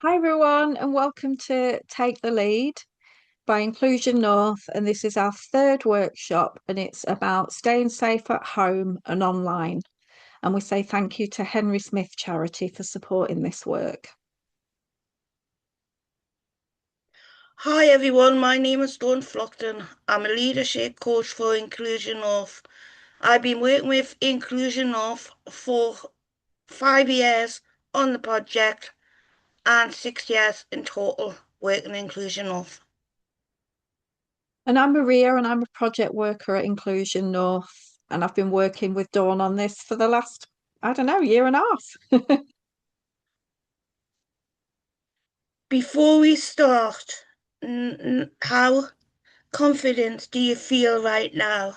Hi everyone, and welcome to Take the Lead by Inclusion North. And this is our third workshop, and it's about staying safe at home and online. And we say thank you to Henry Smith Charity for supporting this work. Hi everyone, my name is Dawn Flockton. I'm a leadership coach for Inclusion North. I've been working with Inclusion North for 5 years on the project and 6 years in total working Inclusion North. And I'm Maria, and I'm a project worker at Inclusion North. And I've been working with Dawn on this for the last, I don't know, year and a half. Before we start, how confident do you feel right now?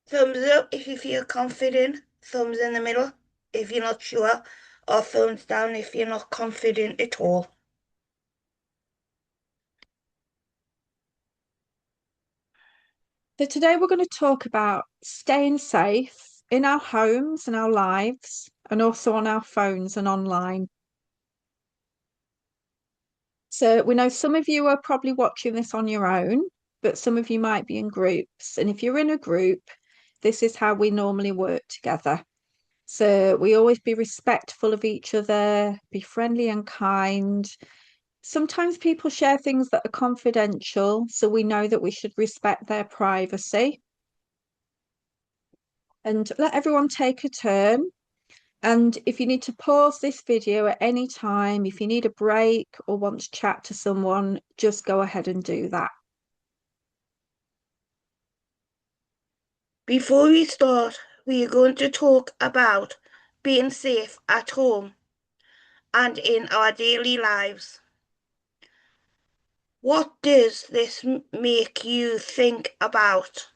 Thumbs up if you feel confident, thumbs in the middle if you're not sure, or thumbs down if you're not confident at all. So today we're going to talk about staying safe in our homes and our lives, and also on our phones and online. So we know some of you are probably watching this on your own, but some of you might be in groups. And if you're in a group, this is how we normally work together. So we always be respectful of each other, be friendly and kind. Sometimes people share things that are confidential, so we know that we should respect their privacy. And let everyone take a turn. And if you need to pause this video at any time, if you need a break or want to chat to someone, just go ahead and do that. Before we start, we are going to talk about being safe at home and in our daily lives. What does this make you think about?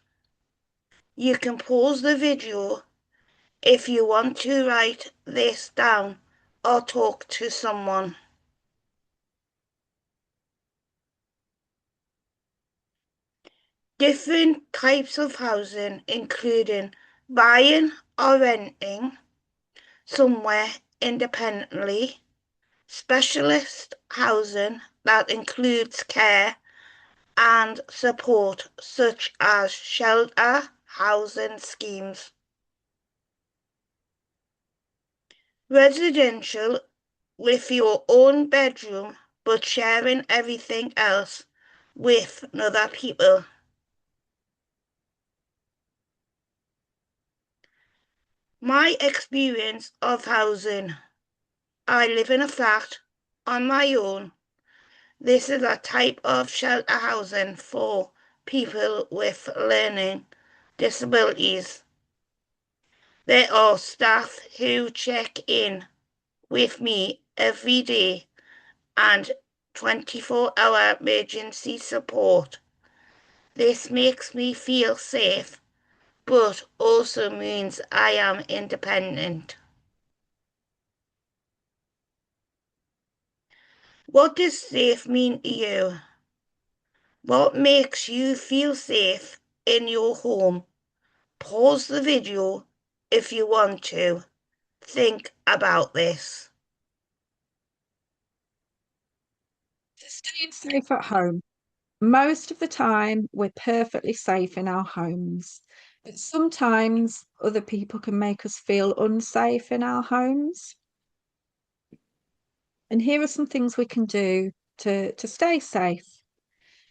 You can pause the video if you want to write this down or talk to someone. Different types of housing, including buying or renting somewhere independently, specialist housing that includes care and support such as shelter housing schemes. Residential with your own bedroom but sharing everything else with other people. My experience of housing. I live in a flat on my own. This is a type of shelter housing for people with learning disabilities. There are staff who check in with me every day and 24-hour emergency support. This makes me feel safe, but also means I am independent. What does safe mean to you? What makes you feel safe in your home? Pause the video if you want to. Think about this. Staying safe at home. Most of the time, we're perfectly safe in our homes, but sometimes other people can make us feel unsafe in our homes. And here are some things we can do to stay safe.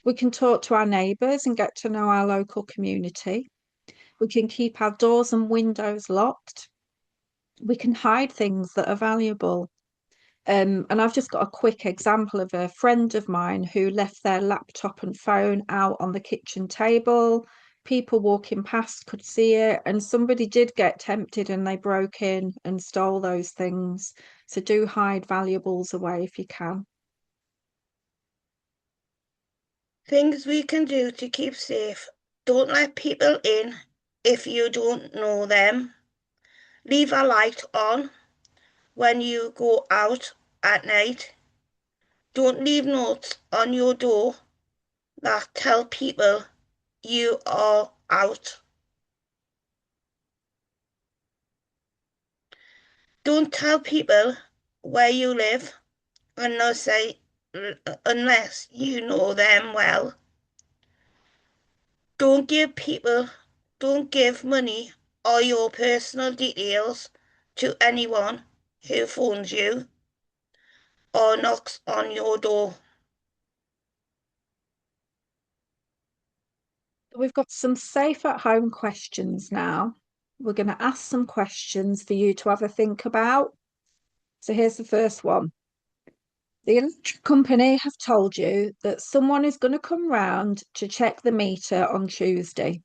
We can talk to our neighbours and get to know our local community. We can keep our doors and windows locked. We can hide things that are valuable. And I've just got a quick example of a friend of mine who left their laptop and phone out on the kitchen table. People walking past could see it, and somebody did get tempted and they broke in and stole those things. So do hide valuables away if you can. Things we can do to keep safe. Don't let people in if you don't know them. Leave a light on when you go out at night. Don't leave notes on your door that tell people you are out. Don't tell people where you live unless you know them well. Don't give money or your personal details to anyone who phones you or knocks on your door. We've got some safe at home questions now. We're going to ask some questions for you to have a think about. So here's the first one. The electric company have told you that someone is going to come round to check the meter on Tuesday.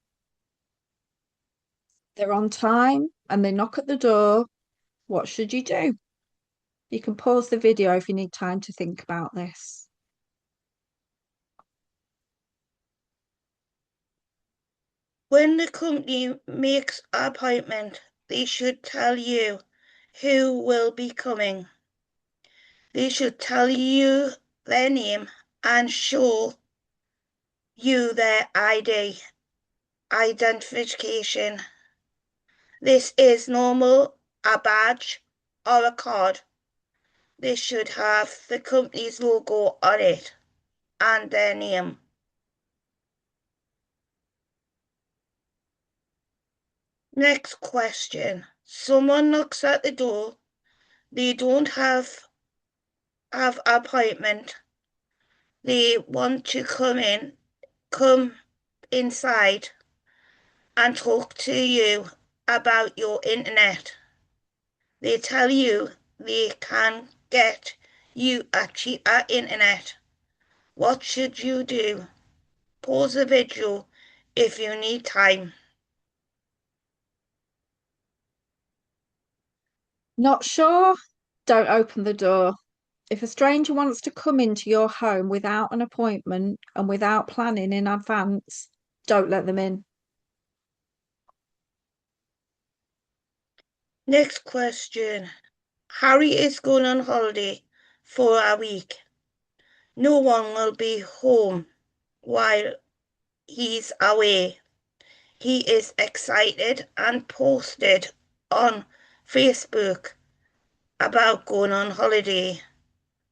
They're on time and they knock at the door. What should you do? You can pause the video if you need time to think about this. When the company makes an appointment, they should tell you who will be coming. They should tell you their name and show you their identification. This is normal, a badge or a card. They should have the company's logo on it and their name. Next question. Someone knocks at the door. They don't have appointment. They want to come inside and talk to you about your internet. They tell you they can get you a cheaper internet. What should you do? Pause the video if you need time. Not sure? Don't open the door. If a stranger wants to come into your home without an appointment and without planning in advance, don't let them in. Next question. Harry is going on holiday for a week. No one will be home while he's away. He is excited and posted on Facebook about going on holiday.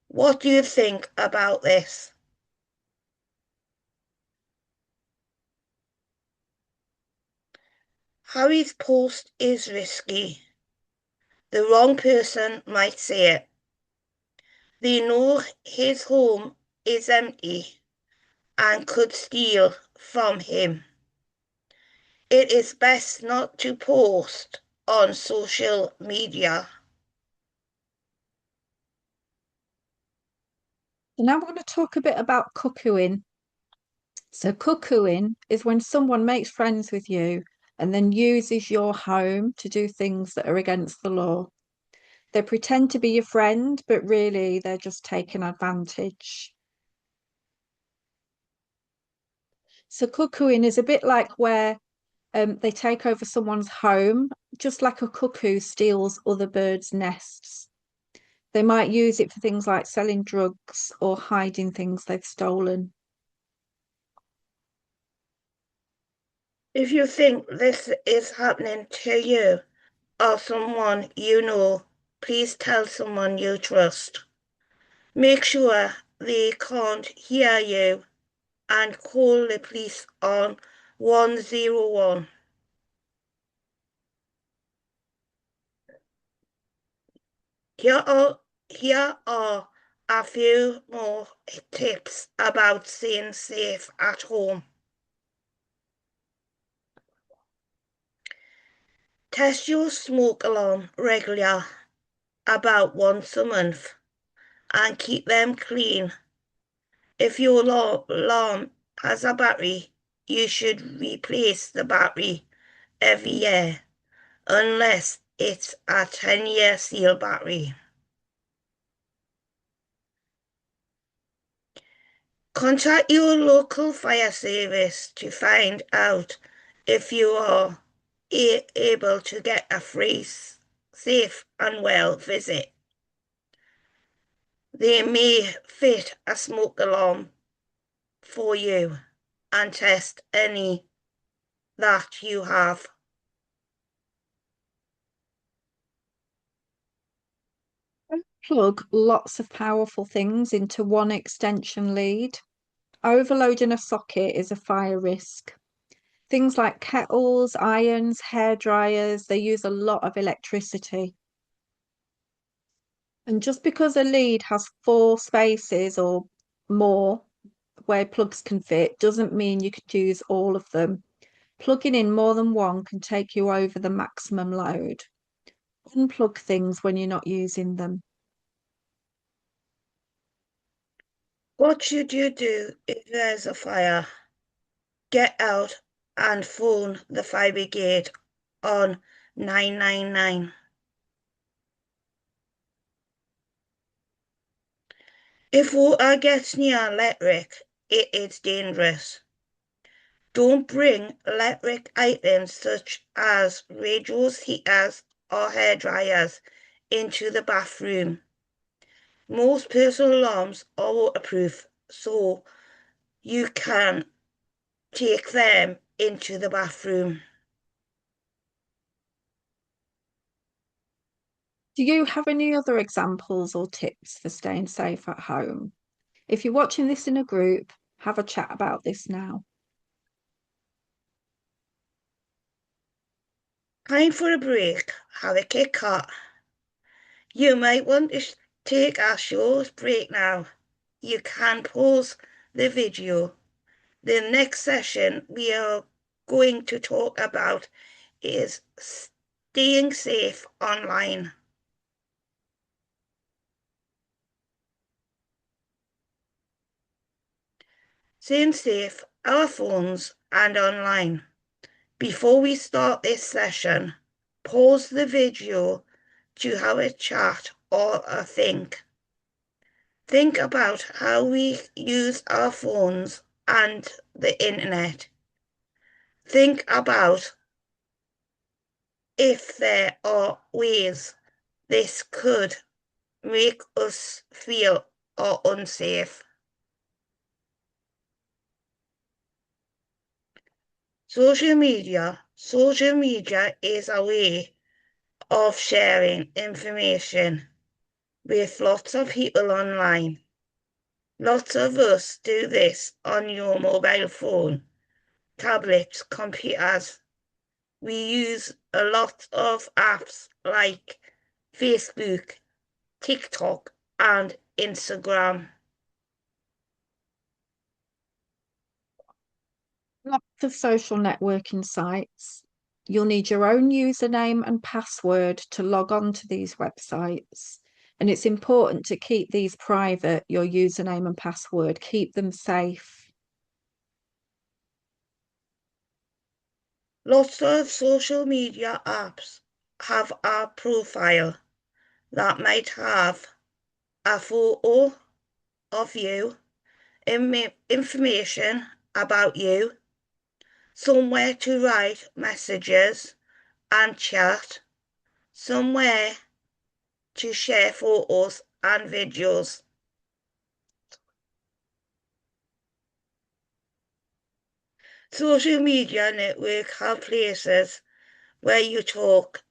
What do you think about this? Harry's post is risky. The wrong person might see it. They know his home is empty and could steal from him. It is best not to post on social media. So now we're going to talk a bit about cuckooing. So cuckooing is when someone makes friends with you and then uses your home to do things that are against the law. They pretend to be your friend, but really they're just taking advantage. So cuckooing is a bit like where they take over someone's home, just like a cuckoo steals other birds' nests. They might use it for things like selling drugs or hiding things they've stolen. If you think this is happening to you or someone you know, please tell someone you trust. Make sure they can't hear you and call the police on 101. Here are a few more tips about staying safe at home. Test your smoke alarm regularly, about once a month, and keep them clean. If your alarm has a battery, you should replace the battery every year, unless it's a 10-year seal battery. Contact your local fire service to find out if you are able to get a free, safe and well visit. They may fit a smoke alarm for you and test any that you have. Plug lots of powerful things into one extension lead. Overloading a socket is a fire risk. Things like kettles, irons, hair dryers, they use a lot of electricity. And just because a lead has 4 spaces or more where plugs can fit doesn't mean you could use all of them. Plugging in more than one can take you over the maximum load. Unplug things when you're not using them. What should you do if there's a fire? Get out and phone the fire brigade on 999. If water gets near electric, it is dangerous. Don't bring electric items such as radios, heaters, or hair dryers into the bathroom. Most personal alarms are waterproof, so you can take them into the bathroom. Do you have any other examples or tips for staying safe at home? If you're watching this in a group, have a chat about this now. Time for a break. Have a Kit Kat. You might want to take a short break now. You can pause the video. The next session we are going to talk about is staying safe online. Staying safe, our phones and online. Before we start this session, pause the video to have a chat or a think. Think about how we use our phones and the internet. Think about if there are ways this could make us feel or unsafe. Social media is a way of sharing information with lots of people online. Lots of us do this on your mobile phone, tablets, computers. We use a lot of apps like Facebook, TikTok, and Instagram. Lots of social networking sites. You'll need your own username and password to log on to these websites. And it's important to keep these private, your username and password, keep them safe. Lots of social media apps have a profile that might have a photo of you, information about you, somewhere to write messages and chat, somewhere to share photos and videos. Social media networks have places where you talk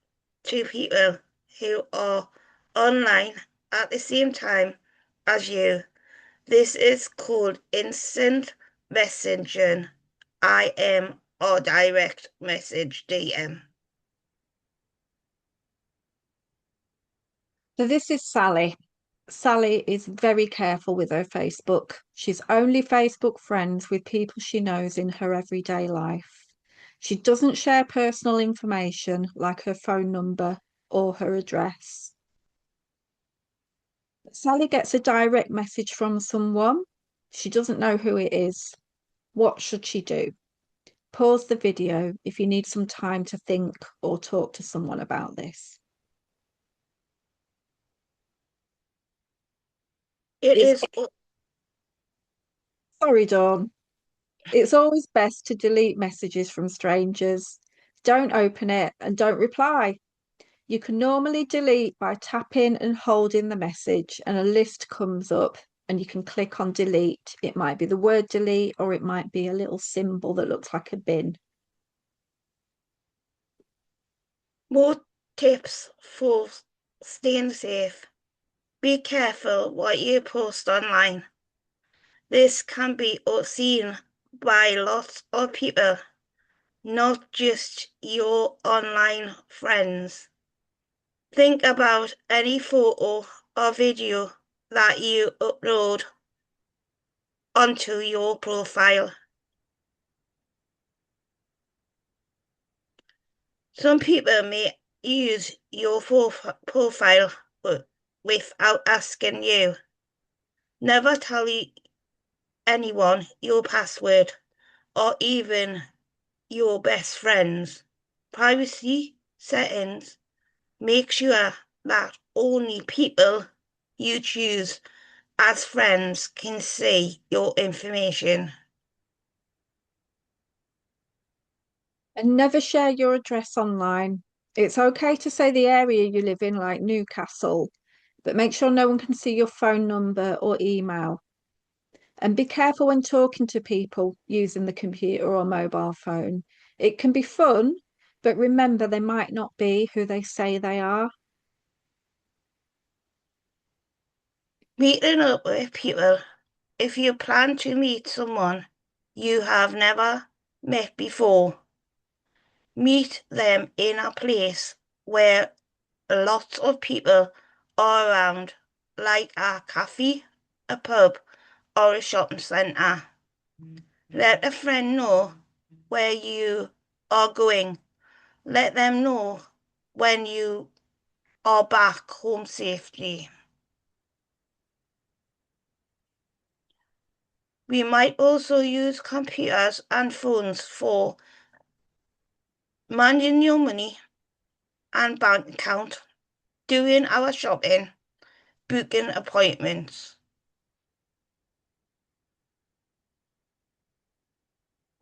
to people who are online at the same time as you. This is called instant messaging, IM, or direct message, DM. So this is Sally. Sally is very careful with her Facebook. She's only Facebook friends with people she knows in her everyday life. She doesn't share personal information like her phone number or her address. Sally gets a direct message from someone. She doesn't know who it is. What should she do? Pause the video if you need some time to think or talk to someone about this. It is Sorry, Dawn. It's always best to delete messages from strangers. Don't open it and don't reply. You can normally delete by tapping and holding the message, and a list comes up, and you can click on delete. It might be the word delete, or it might be a little symbol that looks like a bin. more tips for staying safe. Be careful what you post online. This can be seen by lots of people, not just your online friends. Think about any photo or video that you upload onto your profile. Some people may use your profile without asking you. Never tell anyone your password or even your best friends. Privacy settings make sure that only people you choose as friends can see your information. And never share your address online. It's okay to say the area you live in, like Newcastle, but make sure no one can see your phone number or email. And be careful when talking to people using the computer or mobile phone. It can be fun, but remember they might not be who they say they are. Meeting up with people. If you plan to meet someone you have never met before, meet them in a place where lots of people are around, like a cafe, a pub, or a shopping centre. Let a friend know where you are going. Let them know when you are back home safely. We might also use computers and phones for managing your money and bank account, doing our shopping, booking appointments.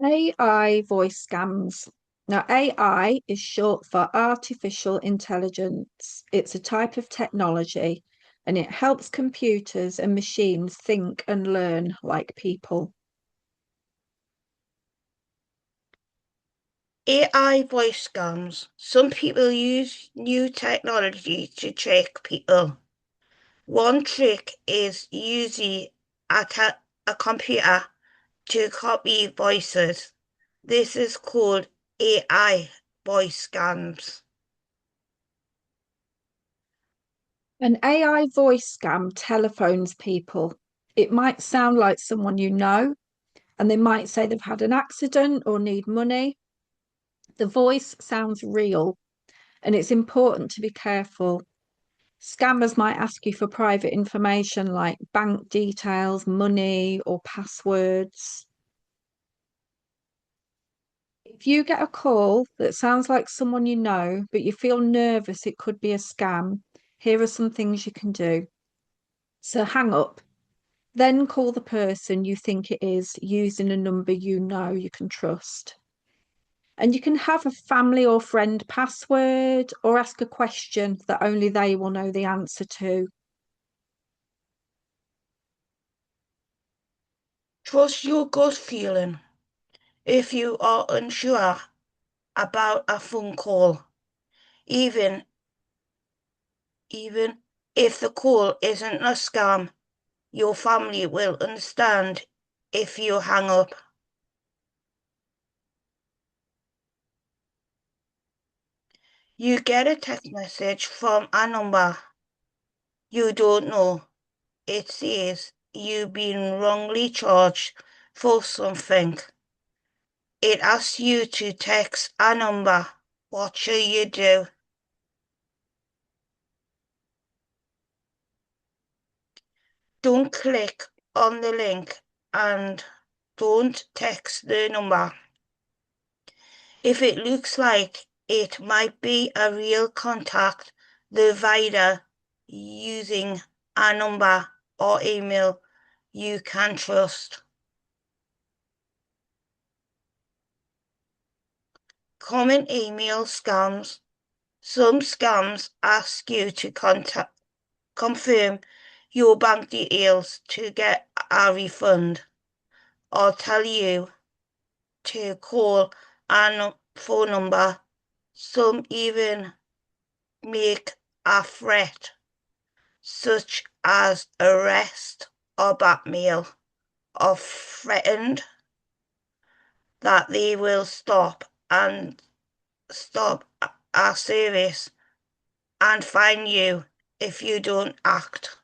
AI voice scams. Now, AI is short for artificial intelligence. It's a type of technology and it helps computers and machines think and learn like people. AI voice scams. Some people use new technology to trick people. One trick is using a computer to copy voices. This is called AI voice scams. An AI voice scam telephones people. It might sound like someone you know, and they might say they've had an accident or need money. The voice sounds real, and it's important to be careful. Scammers might ask you for private information like bank details, money, or passwords. If you get a call that sounds like someone you know, but you feel nervous it could be a scam, here are some things you can do. So hang up, then call the person you think it is using a number you know you can trust. And you can have a family or friend password or ask a question that only they will know the answer to. Trust your gut feeling. If you are unsure about a phone call, even even if the call isn't a scam, your family will understand if you hang up. You get a text message from a number you don't know. It says you've been wrongly charged for something. It asks you to text a number. What should you do? Don't click on the link and don't text the number. If it looks like it might be a real contact, the provider using a number or email you can trust. Common email scams. Some scams ask you to confirm your bank details to get a refund or tell you to call a phone number. Some even make a threat, such as arrest or blackmail or threatened that they will stop our service and fine you if you don't act.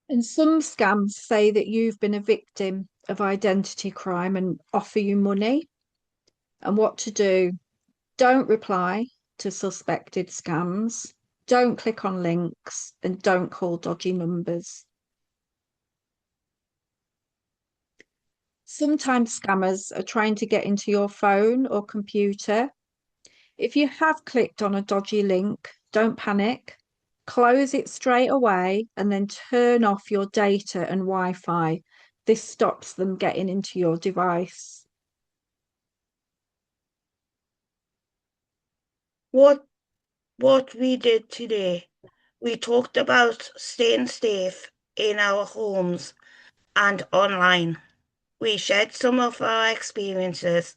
And some scams say that you've been a victim of identity crime and offer you money and what to do. Don't reply to suspected scams. Don't click on links and don't call dodgy numbers. Sometimes scammers are trying to get into your phone or computer. If you have clicked on a dodgy link, don't panic. Close it straight away and then turn off your data and Wi-Fi. This stops them getting into your device. What we did today, we talked about staying safe in our homes and online. We shared some of our experiences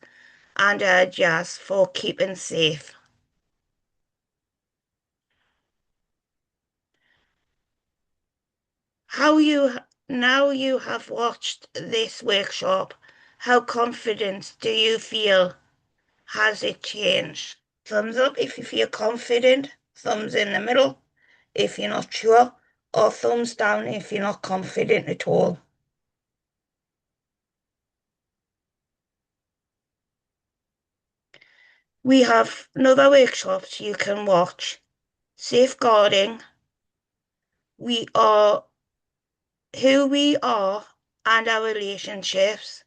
and ideas for keeping safe. Now you have watched this workshop, how confident do you feel? Has it changed? Thumbs up if you feel confident, thumbs in the middle if you're not sure, or thumbs down if you're not confident at all. We have another workshops you can watch. Safeguarding, we are who we are and our relationships.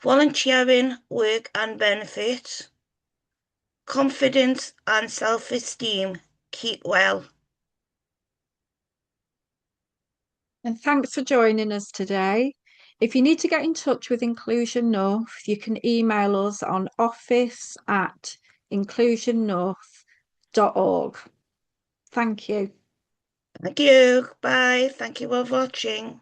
Volunteering, work and benefits. Confidence and self-esteem, keep well. And thanks for joining us today. If you need to get in touch with Inclusion North, you can email us on office@inclusionnorth.org. Thank you. Thank you. Bye. Thank you for watching.